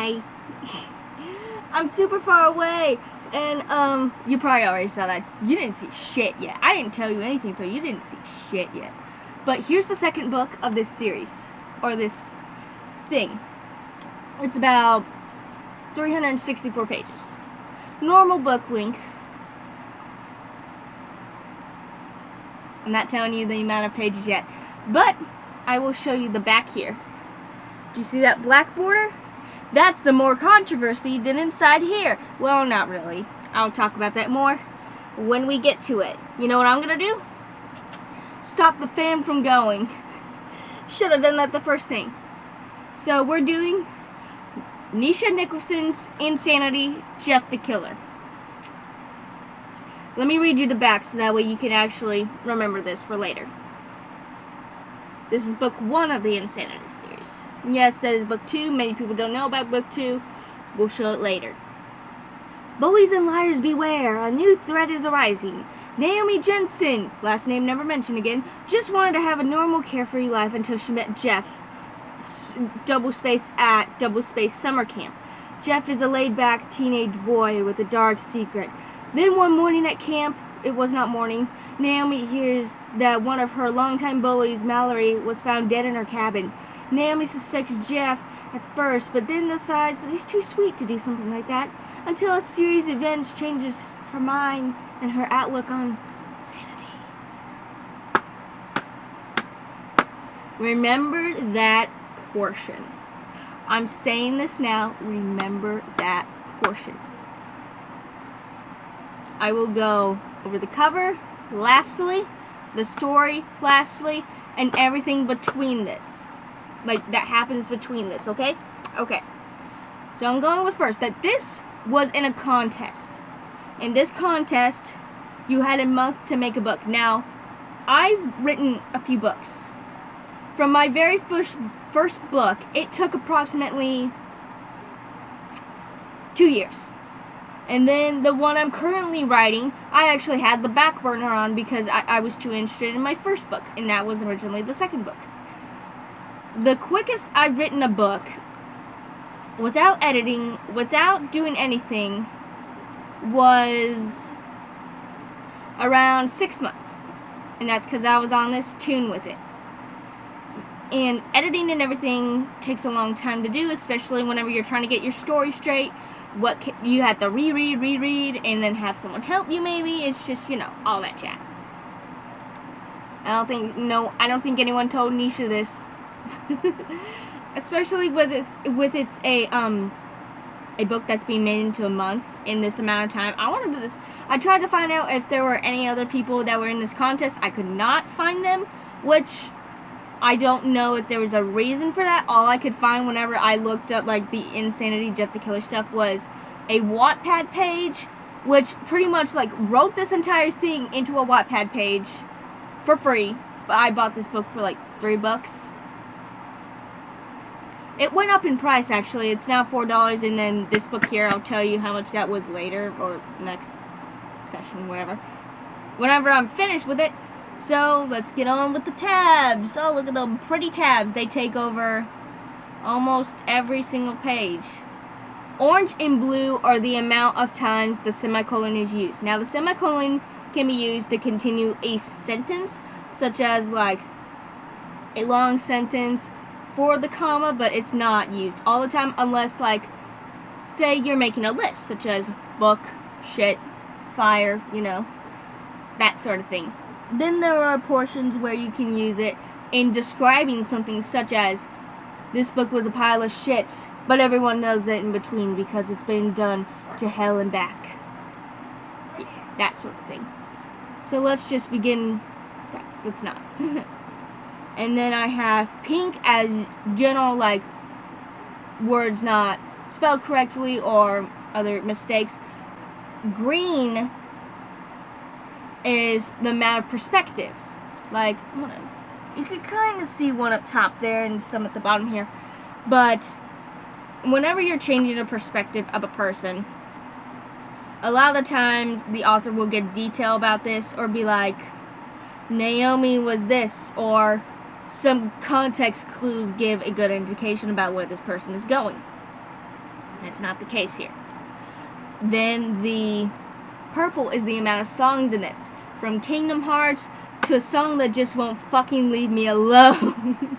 Hi. I'm super far away. And, you probably already saw that. You didn't see shit yet. I didn't tell you anything, so you didn't see shit yet. But here's the second book of this series. Or this thing. It's about 364 pages. Normal book length. I'm not telling you the amount of pages yet. But, I will show you the back here. Do you see that black border? That's the more controversy than inside here. Well, not really. I'll talk about that more when we get to it. You know what I'm gonna do? Stop the fan from going. Should have done that the first thing. So we're doing Nisha Nicholson's Insanity, Jeff the Killer. Let me read you the back so that way you can actually remember this for later. This is book 1 of the Insanity series. Yes, that is book 2. Many people don't know about book 2. We'll show it later. Bullies and liars beware. A new threat is arising. Naomi Jensen, last name never mentioned again, just wanted to have a normal carefree life until she met Jeff, at summer camp. Jeff is a laid-back teenage boy with a dark secret. Then one morning at camp, it was not morning, Naomi hears that one of her longtime bullies, Mallory, was found dead in her cabin. Naomi suspects Jeff at first, but then decides that he's too sweet to do something like that, until a series of events changes her mind and her outlook on sanity. Remember that portion. I'm saying this now, remember that portion. I will go over the cover, lastly, the story, lastly, and everything between this. Like, that happens between this, okay? Okay. So I'm going with first, that this was in a contest. In this contest, you had a month to make a book. Now, I've written a few books. From my very first book, it took approximately 2 years. And then the one I'm currently writing, I actually had the back burner on because I was too interested in my first book, and that was originally the second book. The quickest I've written a book, without editing, without doing anything, was around 6 months. And that's because I was on this tune with it. And editing and everything takes a long time to do, especially whenever you're trying to get your story straight. You have to reread, and then have someone help you maybe. It's just, you know, all that jazz. I don't think anyone told Nisha this. Especially with it's a book that's being made into a month in this amount of time. I tried to find out if there were any other people that were in this contest. I could not find them, which I don't know if there was a reason for that. All I could find whenever I looked up like the Insanity Jeff the Killer stuff was a Wattpad page, which pretty much like wrote this entire thing into a Wattpad page for free. But I bought this book for like $3. It went up in price actually. It's now $4, and then this book here, I'll tell you how much that was later or next session, whenever I'm finished with it. So, let's get on with the tabs. Oh, look at them pretty tabs. They take over almost every single page. Orange and blue are the amount of times the semicolon is used. Now, the semicolon can be used to continue a sentence, such as, like, a long sentence for the comma, but it's not used all the time unless, like, say you're making a list, such as book, shit, fire, you know, that sort of thing. Then there are portions where you can use it in describing something such as, this book was a pile of shit, but everyone knows that in between because it's been done to hell and back. Yeah, that sort of thing. So let's just begin. Let's not. And then I have pink as general, like, words not spelled correctly or other mistakes. Green is the amount of perspectives. Like, you could kind of see one up top there and some at the bottom here. But whenever you're changing a perspective of a person, a lot of the times the author will get detail about this or be like, Naomi was this, or some context clues give a good indication about where this person is going. And it's not the case here. Then the purple is the amount of songs in this. From Kingdom Hearts to a song that just won't fucking leave me alone.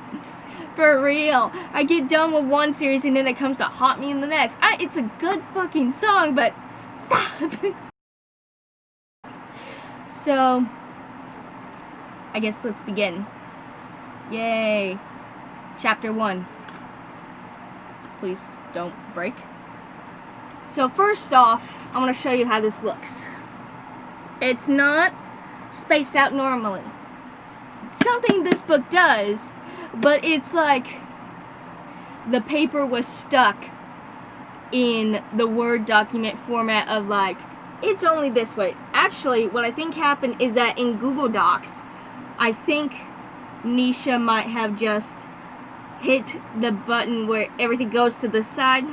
For real. I get done with one series and then it comes to haunt me in the next. It's a good fucking song, but stop. So, I guess let's begin. Yay. Chapter 1. Please don't break. So first off, I want to show you how this looks. It's not spaced out normally. Something this book does, but it's like the paper was stuck in the Word document format of like, it's only this way. Actually, what I think happened is that in Google Docs, I think Nisha might have just hit the button where everything goes to the side.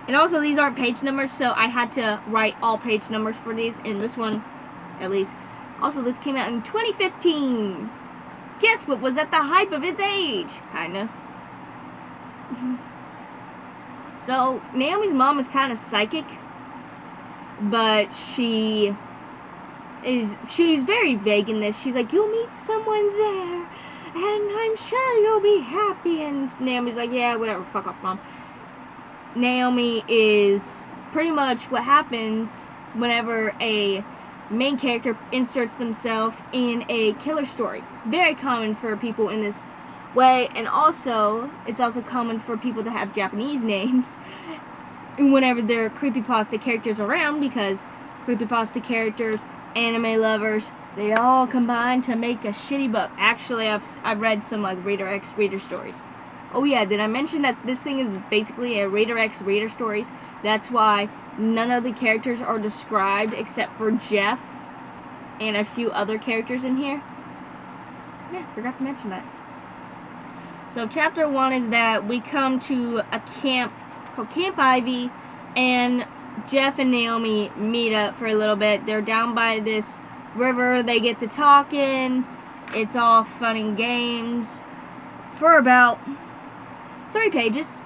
And also, these aren't page numbers, so I had to write all page numbers for these, in this one, at least. Also, this came out in 2015. Guess what was at the hype of its age? Kinda. So, Naomi's mom is kind of psychic, but she's very vague in this. She's like, you'll meet someone there, and I'm sure you'll be happy. And Naomi's like, yeah, whatever, fuck off, Mom. Naomi is pretty much what happens whenever a main character inserts themselves in a killer story. Very common for people in this way, and also, it's also common for people to have Japanese names whenever there are creepypasta characters around, because creepypasta characters, anime lovers, they all combine to make a shitty book. Actually, I've read some like Reader X Reader stories. Oh yeah, did I mention that this thing is basically a Reader X Reader stories? That's why none of the characters are described except for Jeff and a few other characters in here. Yeah, forgot to mention that. So chapter 1 is that we come to a camp called Camp Ivy, and Jeff and Naomi meet up for a little bit. They're down by this river. They get to talking. It's all fun and games for about 3 pages.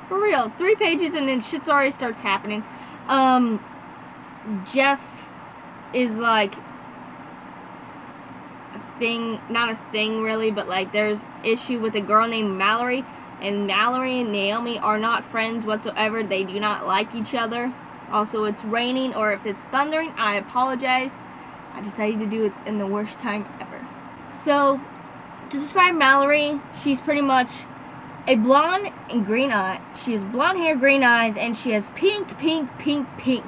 For real, 3 pages, and then shit's already starts happening. Jeff is like a thing, not a thing really, but like there's issue with a girl named Mallory, and Mallory and Naomi are not friends whatsoever. They do not like each other. Also, it's raining, or if it's thundering, I apologize. I decided to do it in the worst time ever. So, to describe Mallory, she's pretty much a blonde and green eye. She has blonde hair, green eyes, and she has pink, pink, pink, pink.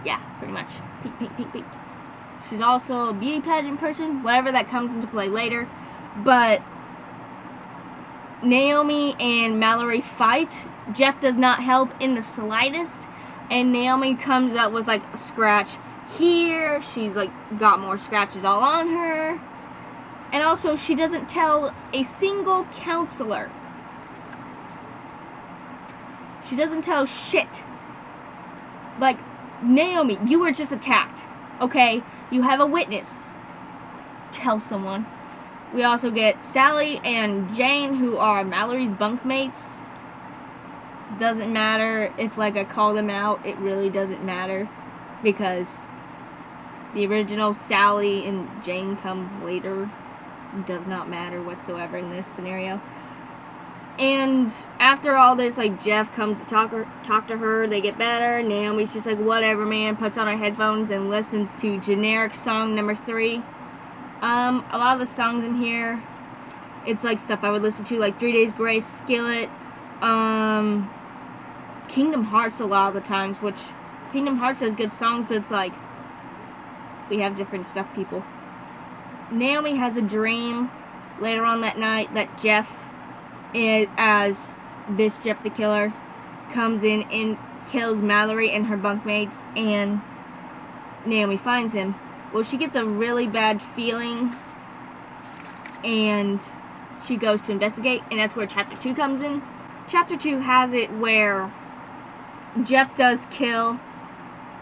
Yeah, pretty much. Pink, pink, pink, pink. She's also a beauty pageant person, whatever that comes into play later. But Naomi and Mallory fight. Jeff does not help in the slightest. And Naomi comes up with like a scratch here. She's like got more scratches all on her. And also, she doesn't tell a single counselor. She doesn't tell shit. Like, Naomi, you were just attacked. Okay? You have a witness. Tell someone. We also get Sally and Jane, who are Mallory's bunkmates. Doesn't matter if, like, I call them out. It really doesn't matter. Because the original Sally and Jane come later. Does not matter whatsoever in this scenario. And after all this, like, Jeff comes to talk to her. They get better. Naomi's just like, whatever, man. Puts on her headphones and listens to generic song number 3. A lot of the songs in here, it's like stuff I would listen to, like 3 Days Grace, Skillet, Kingdom Hearts a lot of the times, which Kingdom Hearts has good songs, but it's like, we have different stuff, people. Naomi has a dream later on that night that Jeff, as this Jeff the Killer, comes in and kills Mallory and her bunkmates, and Naomi finds him. Well, she gets a really bad feeling, and she goes to investigate, and that's where Chapter 2 comes in. Chapter 2 has it where Jeff does kill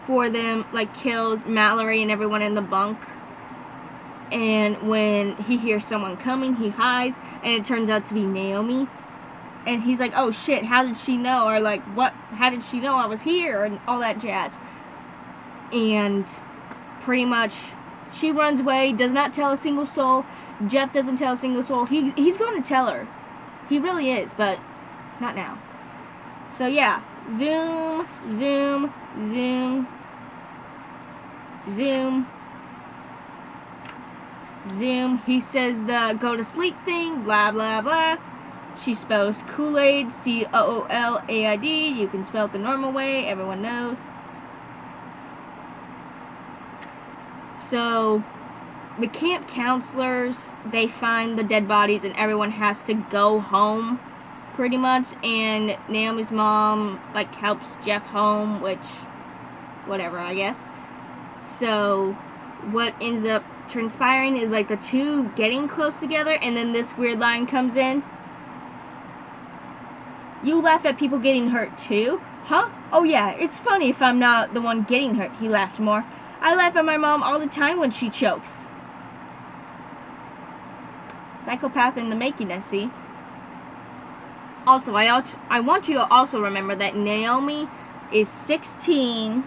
for them, like kills Mallory and everyone in the bunk. And when he hears someone coming, he hides, and it turns out to be Naomi. And he's like, oh shit, how did she know? Or like, what? How did she know I was here? And all that jazz. And pretty much, she runs away, does not tell a single soul. Jeff doesn't tell a single soul. He's going to tell her. He really is, but not now. So yeah, zoom, zoom, zoom, zoom, zoom. He says the go to sleep thing, blah, blah, blah. She spells Kool-Aid, C-O-O-L-A-I-D. You can spell it the normal way, everyone knows. So, the camp counselors, they find the dead bodies and everyone has to go home, pretty much. And Naomi's mom, like, helps Jeff home, which, whatever, I guess. So, what ends up transpiring is, like, the two getting close together, and then this weird line comes in. You laugh at people getting hurt too? Huh? Oh yeah, it's funny if I'm not the one getting hurt, he laughed more. I laugh at my mom all the time when she chokes. Psychopath in the making, I see. Also, I want you to also remember that Naomi is 16,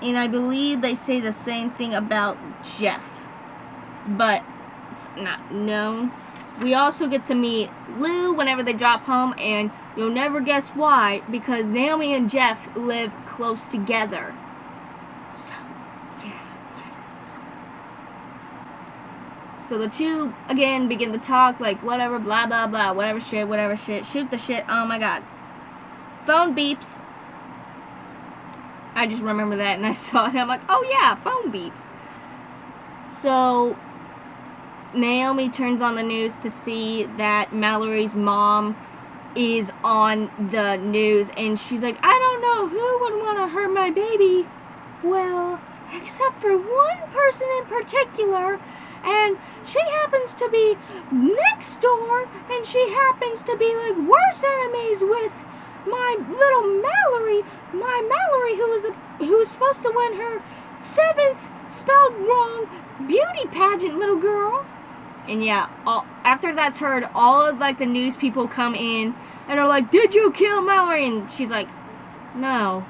and I believe they say the same thing about Jeff, but it's not known. We also get to meet Lou whenever they drop home, and you'll never guess why, because Naomi and Jeff live close together. So, yeah. So the two, again, begin to talk, like, whatever, blah, blah, blah, whatever shit, shoot the shit, oh my god. Phone beeps. I just remember that, and I saw it, and I'm like, oh yeah, phone beeps. So, Naomi turns on the news to see that Mallory's mom is on the news, and she's like, I don't know who would want to hurt my baby. Well, except for one person in particular, and she happens to be next door, and she happens to be like worse enemies with my little Mallory, who was supposed to win her 7th spelled wrong beauty pageant, little girl. And yeah, after that's heard, all of like the news people come in and are like, did you kill Mallory? And she's like, no.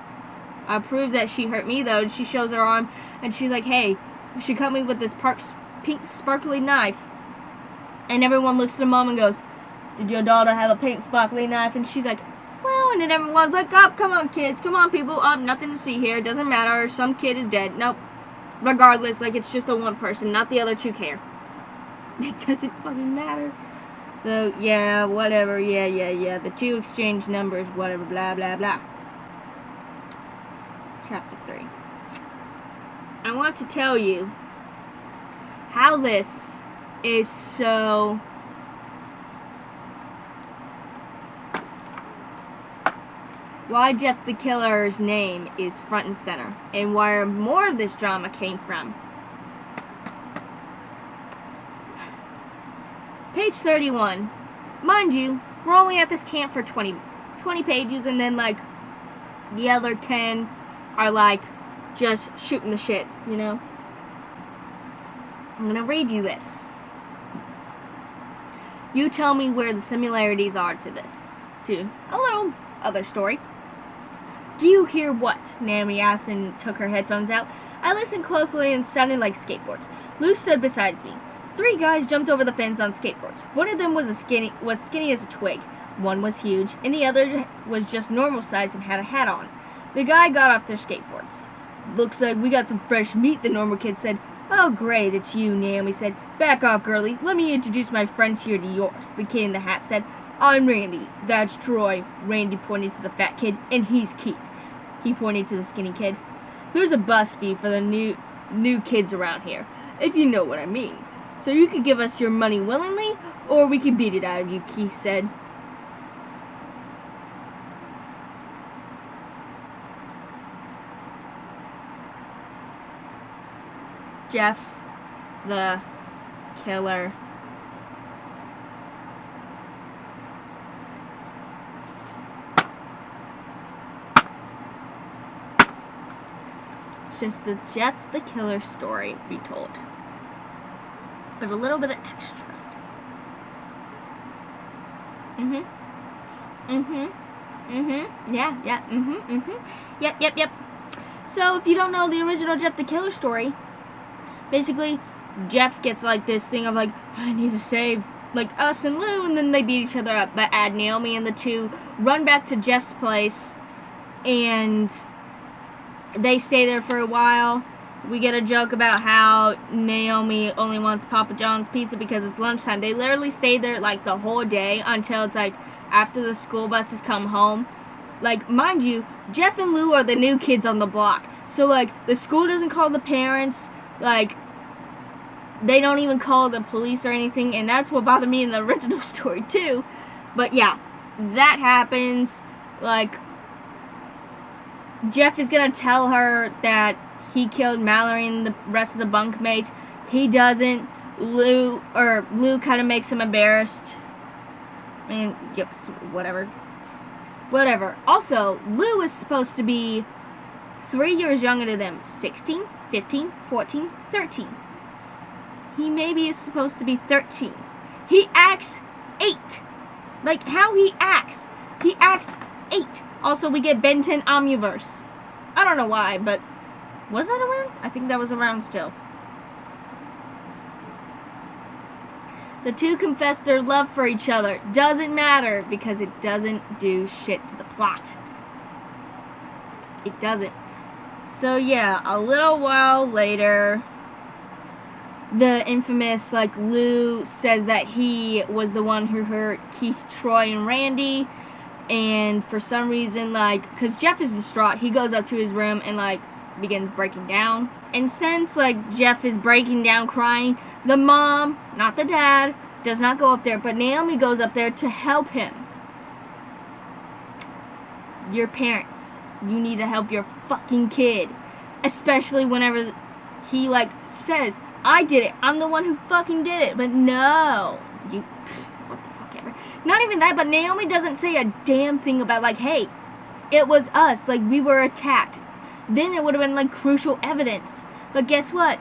I proved that she hurt me though. And she shows her arm and she's like, hey, she cut me with this pink sparkly knife. And everyone looks at her mom and goes, did your daughter have a pink sparkly knife? And she's like, well, and then everyone's like, oh, come on kids, come on people, nothing to see here, doesn't matter, some kid is dead. Nope. Regardless, like it's just the one person, not the other two care. It doesn't fucking matter. So, yeah, whatever, yeah. The two exchange numbers, whatever, blah, blah, blah. Chapter 3. I want to tell you how this is so... why Jeff the Killer's name is front and center, and where more of this drama came from. Page 31. Mind you, we're only at this camp for 20 pages, and then, like, the other 10 are, like, just shooting the shit, you know? I'm gonna read you this. You tell me where the similarities are to this. To a little other story. Do you hear what? Naomi asked and took her headphones out. I listened closely and sounded like skateboards. Lou stood beside me. 3 guys jumped over the fence on skateboards. One of them was skinny as a twig. One was huge, and the other was just normal size and had a hat on. The guy got off their skateboards. Looks like we got some fresh meat, the normal kid said. Oh great, it's you, Naomi said. Back off, girlie. Let me introduce my friends here to yours, the kid in the hat said. I'm Randy. That's Troy. Randy pointed to the fat kid, and he's Keith. He pointed to the skinny kid. There's a bus fee for the new kids around here, if you know what I mean. So you could give us your money willingly, or we could beat it out of you, Keith said. Jeff the Killer. It's just the Jeff the Killer story retold. but a little bit of extra. Yeah. Yep. So if you don't know the original Jeff the Killer story, basically Jeff gets like this thing of like, I need to save like us and Lou, and then they beat each other up. But Naomi and the two run back to Jeff's place, and they stay there for a while. We get a joke about how Naomi only wants Papa John's pizza because it's lunchtime. They literally stayed there like the whole day until it's like after the school buses come home. Like, mind you, Jeff and Lou are the new kids on the block. So like the school doesn't call the parents, like they don't even call the police or anything, and that's what bothered me in the original story too. But yeah, that happens. Like, Jeff is gonna tell her that he killed Mallory and the rest of the bunkmates. He doesn't. Lou kind of makes him embarrassed. And yep, whatever. Also, Lou is supposed to be 3 years younger than them. 16, 15, 14, 13. He maybe is supposed to be 13. He acts 8. Like, how he acts. He acts 8. Also, we get Ben 10 Omniverse. I don't know why, but was that around? I think that was around still. The two confess their love for each other. Doesn't matter because it doesn't do shit to the plot. It doesn't. So yeah, a little while later, the infamous, like, Lou says that he was the one who hurt Keith, Troy, and Randy. And for some reason, like, because Jeff is distraught, he goes up to his room and, like, begins breaking down. And since, like, Jeff is breaking down crying, the mom, not the dad, does not go up there, but Naomi goes up there to help him. Your parents, you need to help your fucking kid. Especially whenever he, like, says, I did it, I'm the one who fucking did it. But no, what the fuck ever. Not even that, but Naomi doesn't say a damn thing about, like, hey, it was us, like, we were attacked. Then it would have been, like, crucial evidence. But guess what?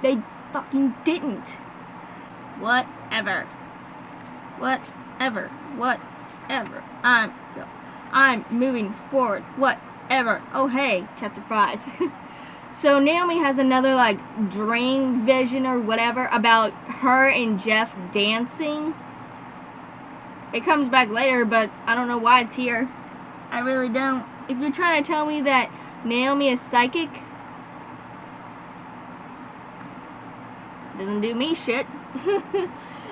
They fucking didn't. Whatever. I'm moving forward. Whatever. Oh, hey, chapter 5. So Naomi has another, like, dream vision or whatever about her and Jeff dancing. It comes back later, but I don't know why it's here. I really don't. If you're trying to tell me that Naomi is psychic, doesn't do me shit.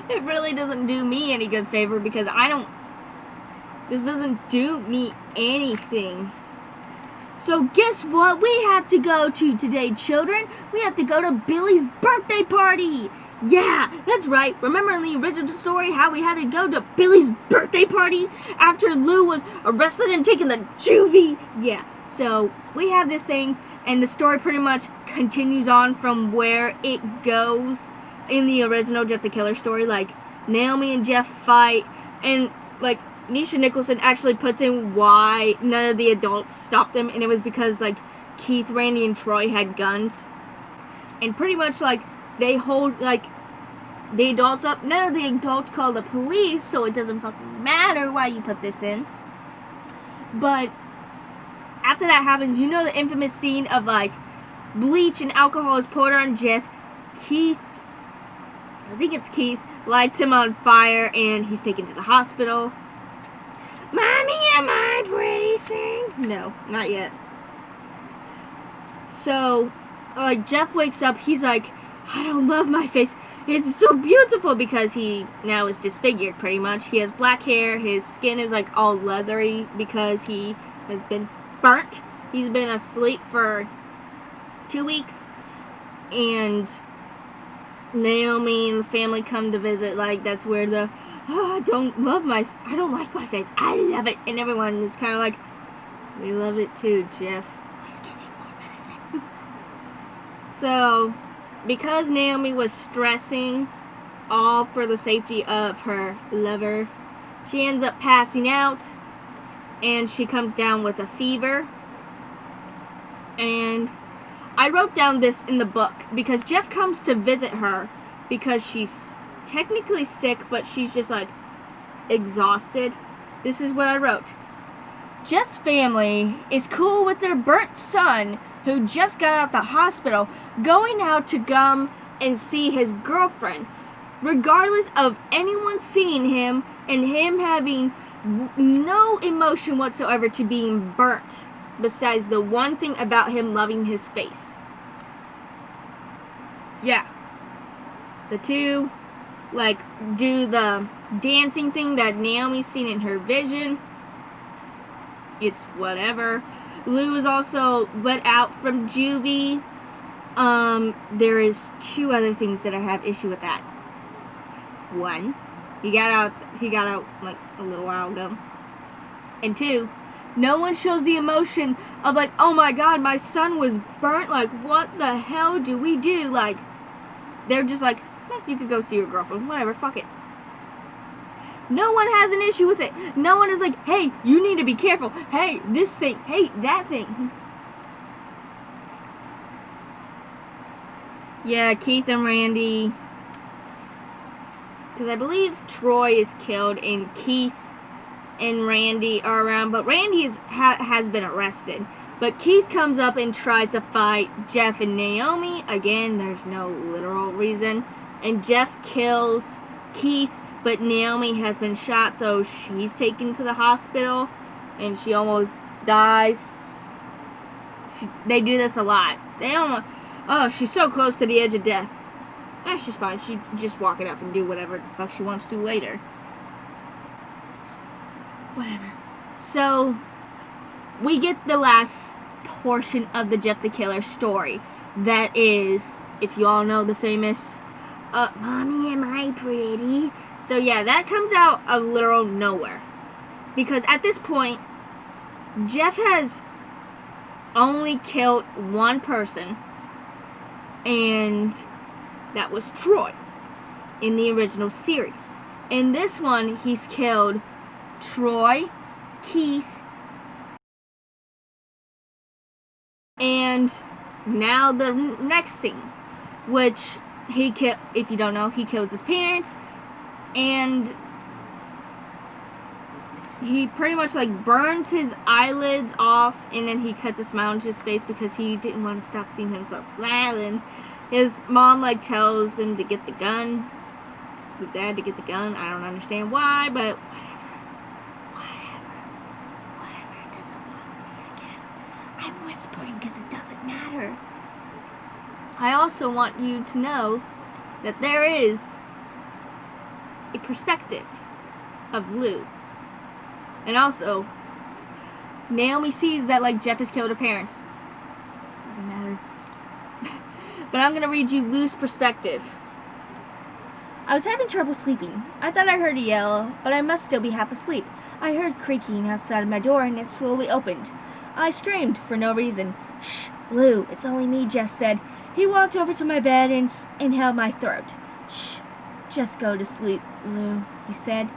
It really doesn't do me any good favor because this doesn't do me anything. So guess what we have to go to today, children? We have to go to Billy's birthday party. Yeah, that's right. Remember in the original story how we had to go to Billy's birthday party after Lou was arrested and taken to juvie? Yeah, so we have this thing, and the story pretty much continues on from where it goes in the original Jeff the Killer story. Like, Naomi and Jeff fight, and, like, Nisha Nicholson actually puts in why none of the adults stopped them, and it was because, like, Keith, Randy, and Troy had guns. And pretty much, like, they hold, like, the adults up. None of the adults call the police, so it doesn't fucking matter why you put this in. But after that happens, you know the infamous scene of, like, bleach and alcohol is poured on Jeff. I think it's Keith, lights him on fire, and he's taken to the hospital. Mommy, am I pretty sing? No, not yet. So, like, Jeff wakes up, he's like, I don't love my face. It's so beautiful because he now is disfigured pretty much. He has black hair, his skin is like all leathery because he has been burnt. He's been asleep for 2 weeks, and Naomi and the family come to visit. Like, that's where the I don't like my face, I love it, and everyone is kind of like, we love it too, Jeff, please give me more medicine. So because Naomi was stressing all for the safety of her lover, she ends up passing out, and she comes down with a fever. And I wrote down this in the book because Jeff comes to visit her because she's technically sick, but she's just like exhausted. This is what I wrote. Jeff's family is cool with their burnt son, who just got out the hospital, going out to come and see his girlfriend, regardless of anyone seeing him and him having no emotion whatsoever to being burnt, besides the one thing about him loving his face. Yeah. The two, like, do the dancing thing that Naomi's seen in her vision. It's whatever. Lou is also let out from juvie. There is two other things that I have issue with that. One, he got out like a little while ago. And two, no one shows the emotion of like, oh my god, my son was burnt, like what the hell do we do? Like, they're just like, you could go see your girlfriend, whatever, fuck it. No one has an issue with it. No one is like, hey, you need to be careful. Hey, this thing. Hey, that thing. Yeah, Keith and Randy. Because I believe Troy is killed and Keith and Randy are around. But Randy has been arrested. But Keith comes up and tries to fight Jeff and Naomi. Again, there's no literal reason. And Jeff kills Keith. But Naomi has been shot, so she's taken to the hospital, and she almost dies. They do this a lot. They almost, oh, she's so close to the edge of death. She's fine. She just walk it up and do whatever the fuck she wants to later. Whatever. So, we get the last portion of the Jeff the Killer story. That is, if you all know the famous, Mommy, am I pretty? So yeah, that comes out of literal nowhere. Because at this point, Jeff has only killed one person. And that was Troy in the original series. In this one, he's killed Troy, Keith, and now the next scene, which if you don't know, he kills his parents. And he pretty much like burns his eyelids off, and then he cuts a smile into his face because he didn't want to stop seeing himself smiling. His mom like tells him to get the gun. His dad to get the gun. I don't understand why, but whatever. It doesn't bother me, I guess. I'm whispering because it doesn't matter. I also want you to know that there is a perspective of Lou. And also, Naomi sees that like Jeff has killed her parents. Doesn't matter. But I'm gonna read you Lou's perspective. I was having trouble sleeping. I thought I heard a yell, but I must still be half asleep. I heard creaking outside of my door and it slowly opened. I screamed for no reason. Shh, Lou, it's only me, Jeff said. He walked over to my bed and held my throat. Shh, just go to sleep, Lou, he said.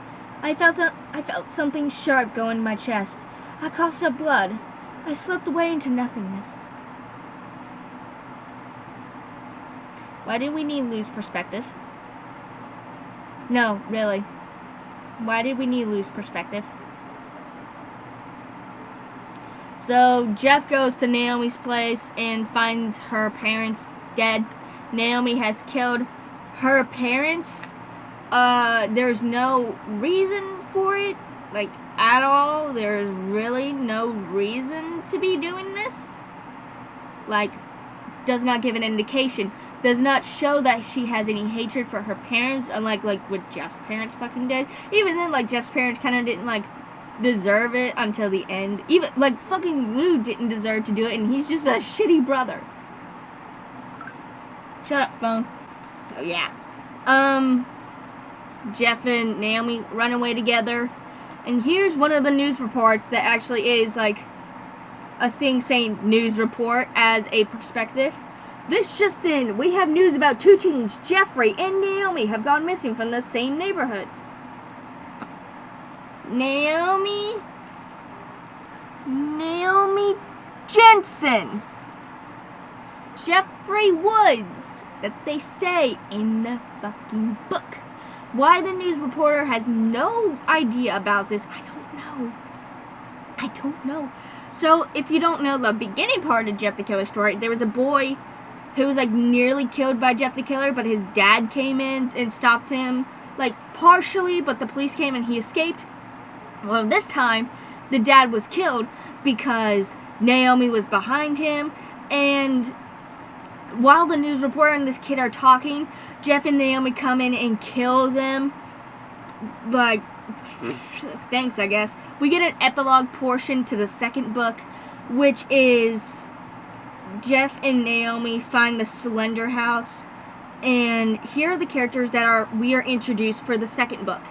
I felt something sharp go in my chest. I coughed up blood. I slipped away into nothingness. Why did we need Lou's perspective? No, really. Why did we need Lou's perspective? So, Jeff goes to Naomi's place and finds her parents dead. Naomi has killed her parents. There's no reason for it, like, at all. There's really no reason to be doing this. Like, does not give an indication. Does not show that she has any hatred for her parents, unlike, like, what Jeff's parents fucking did. Even then, like, Jeff's parents kind of didn't, like, deserve it until the end. Even, like, fucking Lou didn't deserve to do it, and he's just a shitty brother. Shut up, phone. So, yeah. Jeff and Naomi run away together. And here's one of the news reports that actually is, like, a thing saying news report as a perspective. This just in, we have news about two teens, Jeffrey and Naomi, have gone missing from the same neighborhood. Naomi Jensen, Jeffrey Woods, that they say in the fucking book. Why the news reporter has no idea about this, I don't know. I don't know. So, if you don't know the beginning part of Jeff the Killer story, there was a boy who was, like, nearly killed by Jeff the Killer, but his dad came in and stopped him, like, partially, but the police came and he escaped. Well, this time, the dad was killed because Naomi was behind him, and while the news reporter and this kid are talking, Jeff and Naomi come in and kill them. Like, thanks, I guess. We get an epilogue portion to the second book, which is Jeff and Naomi find the Slender House, and here are the characters that we are introduced for the second book.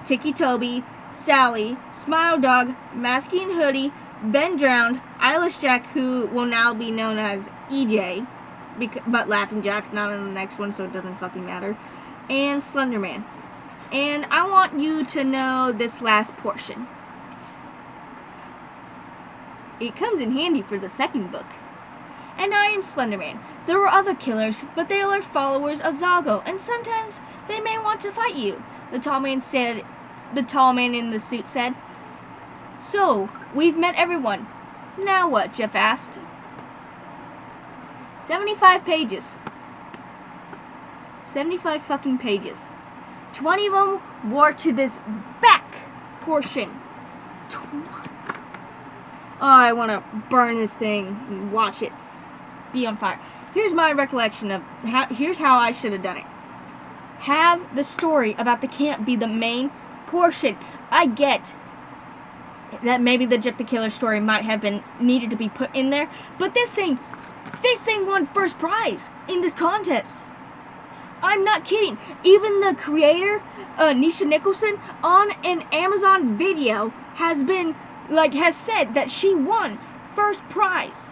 Tiki Toby, Sally, Smile Dog, Masky and Hoodie, Ben Drowned, Eyelash Jack, who will now be known as EJ, but Laughing Jack's not in the next one, so it doesn't fucking matter, and Slender Man. And I want you to know this last portion. It comes in handy for the second book. And I am Slender Man. There were other killers, but they are followers of Zago, and sometimes they may want to fight you. The tall man in the suit said. So, we've met everyone. Now what? Jeff asked. 75 pages. 75 fucking pages. 20 of them were to this back portion. Oh, I want to burn this thing and watch it be on fire. Here's my recollection of here's how I should have done it. Have the story about the camp be the main portion. I get that maybe the Jeff the Killer story might have been needed to be put in there, but this thing won first prize in this contest. I'm not kidding. Even the creator, Nisha Nicholson, on an Amazon video has said that she won first prize.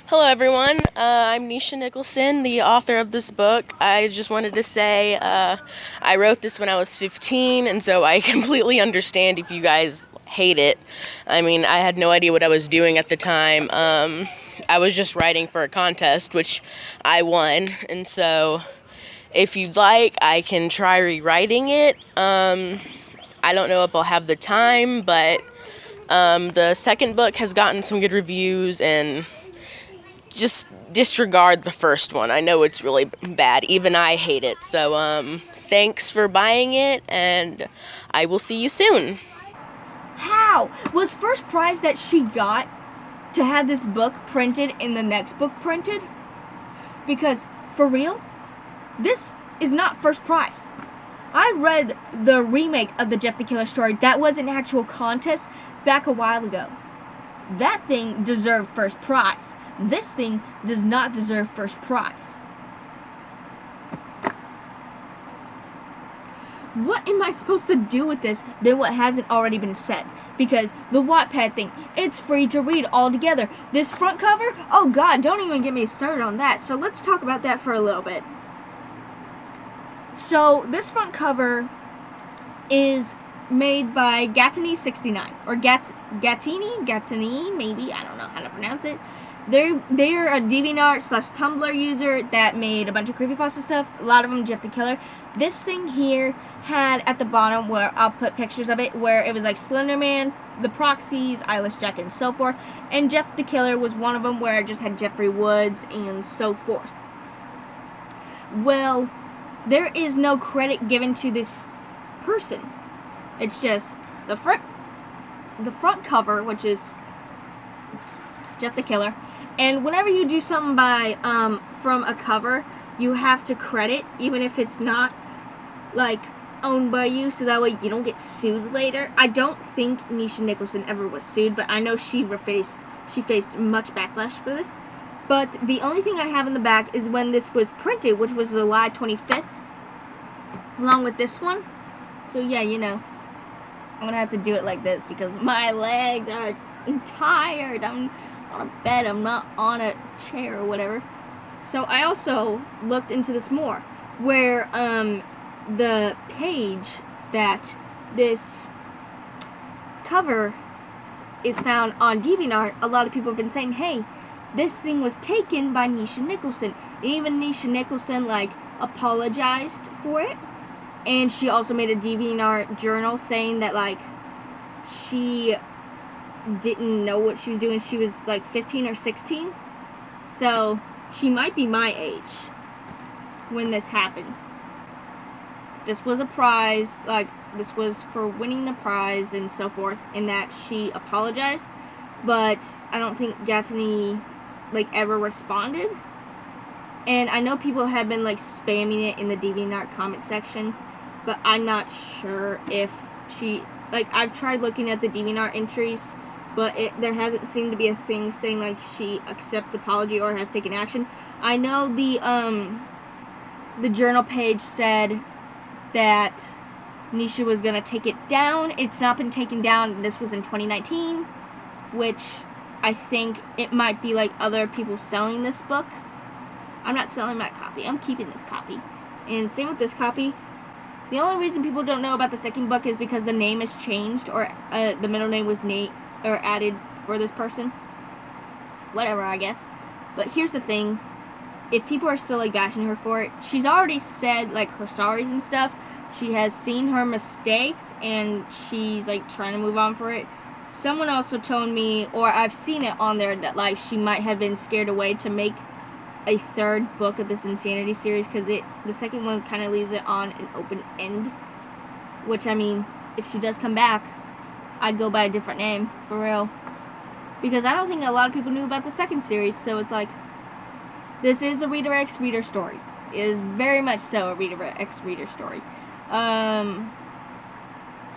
Hello everyone, I'm Nisha Nicholson, the author of this book. I just wanted to say I wrote this when I was 15, and so I completely understand if you guys hate it. I mean, I had no idea what I was doing at the time. I was just writing for a contest, which I won, and so if you'd like, I can try rewriting it. I don't know if I'll have the time, but the second book has gotten some good reviews, and just disregard the first one. I know it's really bad. Even I hate it. So, thanks for buying it, and I will see you soon. How? Was first prize that she got to have this book printed and the next book printed? Because, for real, this is not first prize. I read the remake of the Jeff the Killer story that was an actual contest back a while ago. That thing deserved first prize. This thing does not deserve first prize. What am I supposed to do with this than what hasn't already been said? Because the Wattpad thing, it's free to read altogether. This front cover, oh god, don't even get me started on that. So let's talk about that for a little bit. So this front cover is made by Gatini69, or Gatini, maybe, I don't know how to pronounce it. They're a DeviantArt/Tumblr user that made a bunch of creepypasta stuff, a lot of them Jeff the Killer. This thing here had at the bottom, where I'll put pictures of it, where it was like Slender Man, the Proxies, Eyelash Jack, and so forth, and Jeff the Killer was one of them, where it just had Jeffrey Woods and so forth. Well, there is no credit given to this person. It's just the front cover, which is Jeff the Killer. And whenever you do something by from a cover, you have to credit, even if it's not like owned by you, so that way you don't get sued later. I don't think Nisha Nicholson ever was sued, but I know she faced much backlash for this. But the only thing I have in the back is when this was printed, which was July 25th, along with this one. So yeah, you know, I'm gonna have to do it like this because my legs are tired. I'm on a bed, I'm not on a chair or whatever. So I also looked into this more, where the page that this cover is found on DeviantArt, a lot of people have been saying, hey, this thing was taken by Nisha Nicholson. Even Nisha Nicholson, like, apologized for it. And she also made a DeviantArt journal saying that, like, she didn't know what she was doing. She was, like, 15 or 16. So, she might be my age when this happened. This was a prize, like, this was for winning the prize and so forth, and that she apologized. But I don't think Gatani, like, ever responded. And I know people have been, like, spamming it in the DeviantArt comment section, but I'm not sure if she, like, I've tried looking at the DeviantArt entries, but there hasn't seemed to be a thing saying, like, she accepted apology or has taken action. I know the journal page said that Nisha was gonna take it down. It's not been taken down. This was in 2019, which I think it might be like other people selling this book. I'm not selling my copy. I'm keeping this copy. And same with this copy. The only reason people don't know about the second book is because the name is changed, or the middle name was Nate, or added for this person. Whatever, I guess. But here's the thing. If people are still, like, bashing her for it, she's already said, like, her sorries and stuff. She has seen her mistakes, and she's, like, trying to move on for it. Someone also told me, or I've seen it on there, that, like, she might have been scared away to make a third book of this Insanity series, because the second one kind of leaves it on an open end. Which, I mean, if she does come back, I'd go by a different name, for real. Because I don't think a lot of people knew about the second series, so it's like, this is a Reader X Reader story. It is very much so a Reader X Reader story.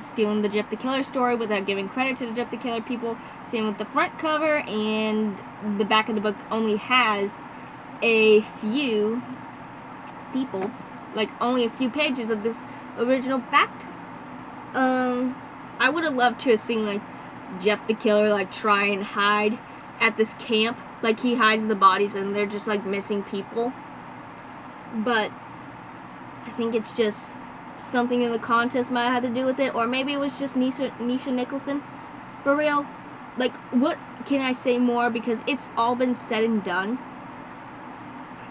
Stealing the Jeff the Killer story without giving credit to the Jeff the Killer people. Same with the front cover, and the back of the book only has a few people, like only a few pages of this original back. I would have loved to have seen, like, Jeff the Killer, like, try and hide at this camp. Like, he hides the bodies and they're just, like, missing people. But I think it's just something in the contest might have had to do with it. Or maybe it was just Nisha Nicholson. For real. Like, what can I say more? Because it's all been said and done.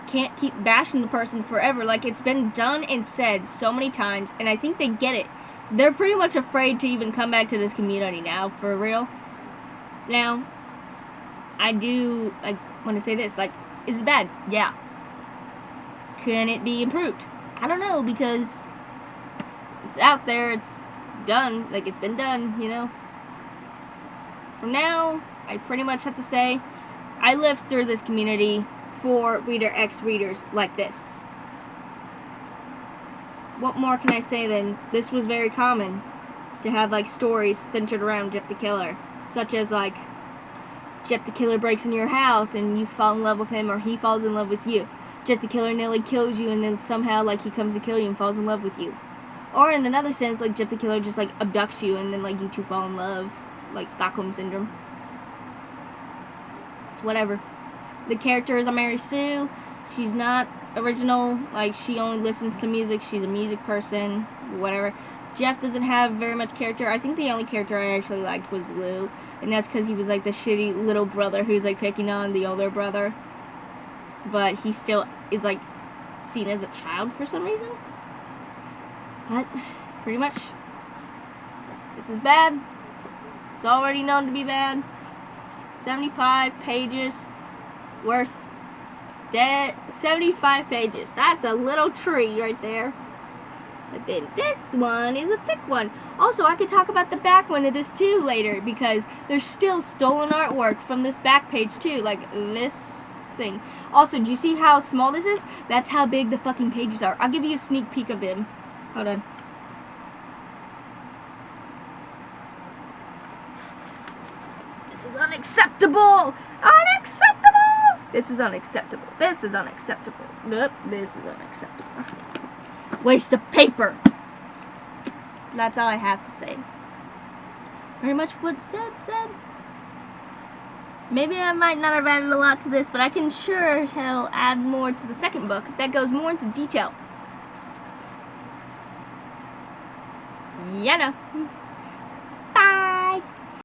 Can't keep bashing the person forever. Like, it's been done and said so many times. And I think they get it. They're pretty much afraid to even come back to this community now. For real. Now, I want to say this, like, is it bad? Yeah. Can it be improved? I don't know, because it's out there, it's done, like, it's been done, you know? For now, I pretty much have to say, I lived through this community for Reader X readers like this. What more can I say than, this was very common, to have, like, stories centered around Jeff the Killer, such as, like, Jeff the Killer breaks into your house and you fall in love with him, or he falls in love with you. Jeff the Killer nearly kills you and then somehow, like, he comes to kill you and falls in love with you. Or in another sense, like, Jeff the Killer just, like, abducts you and then, like, you two fall in love. Like, Stockholm Syndrome. It's whatever. The character is a Mary Sue. She's not original. Like, she only listens to music. She's a music person. Whatever. Jeff doesn't have very much character. I think the only character I actually liked was Lou. And that's because he was, like, the shitty little brother who's, like, picking on the older brother. But he still is, like, seen as a child for some reason. But, pretty much, this is bad. It's already known to be bad. 75 pages worth dead. 75 pages. That's a little tree right there. But then this one is a thick one. Also, I could talk about the back one of this too later, because there's still stolen artwork from this back page too, like this thing. Also, do you see how small this is? That's how big the fucking pages are. I'll give you a sneak peek of them. Hold on. This is unacceptable! Unacceptable! This is unacceptable. This is unacceptable. Nope, this is unacceptable. Waste of paper. That's all I have to say. Very much what said. Maybe I might not have added a lot to this, but I can sure hell add more to the second book that goes more into detail. Yeah, no.